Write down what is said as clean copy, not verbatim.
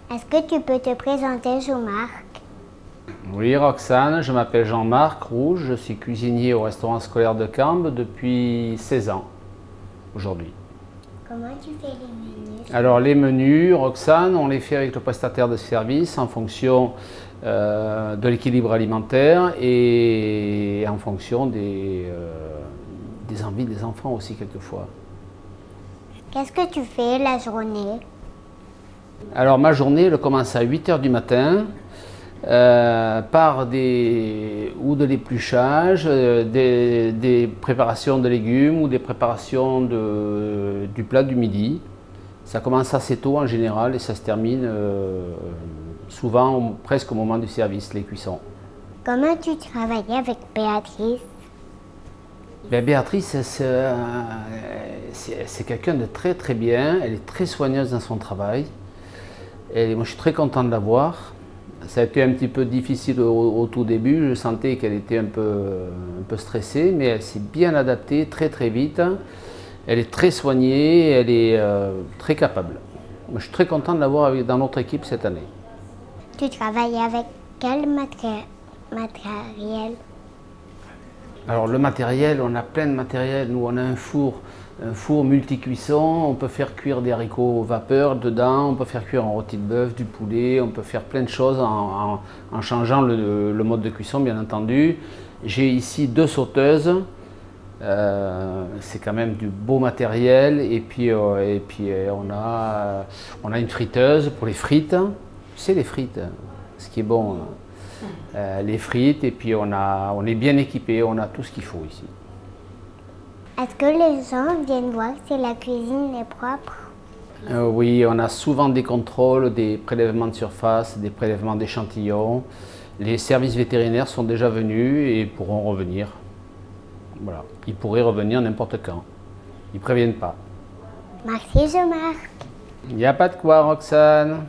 Est-ce que tu peux te présenter, Jean-Marc? Oui, Roxane, je m'appelle Jean-Marc Rouge, je suis cuisinier au restaurant scolaire de Cambes depuis 16 ans aujourd'hui. Comment tu fais les menus? Alors les menus, Roxane, on les fait avec le prestataire de service en fonction de l'équilibre alimentaire et en fonction des envies des enfants aussi quelquefois. Qu'est-ce que tu fais la journée? Alors ma journée elle commence à 8 h du matin par de l'épluchage, des préparations de légumes ou des préparations du plat du midi. Ça commence assez tôt en général et ça se termine souvent presque au moment du service, les cuissons. Comment tu travailles avec Béatrice? Béatrice, c'est quelqu'un de très très bien, elle est très soigneuse dans son travail. Et moi je suis très content de la voir. Ça a été un petit peu difficile au tout début, je sentais qu'elle était un peu stressée, mais elle s'est bien adaptée très très vite. Elle est très soignée, elle est très capable. Moi, je suis très content de l'avoir dans notre équipe cette année. Tu travailles avec quel matériel? Alors le matériel, on a plein de matériel. Nous, on a un four multi-cuisson. On peut faire cuire des haricots vapeur dedans. On peut faire cuire un rôti de bœuf, du poulet. On peut faire plein de choses en changeant le mode de cuisson, bien entendu. J'ai ici 2 sauteuses. C'est quand même du beau matériel. Et puis on a une friteuse pour les frites. C'est les frites, ce qui est bon. Les frites, et puis on est bien équipé, on a tout ce qu'il faut ici. Est-ce que les gens viennent voir si la cuisine est propre? Oui, on a souvent des contrôles, des prélèvements de surface, des prélèvements d'échantillons. Les services vétérinaires sont déjà venus et pourront revenir. Voilà. Ils pourraient revenir n'importe quand. Ils ne préviennent pas. Merci Jean-Marc. Il n'y a pas de quoi, Roxane.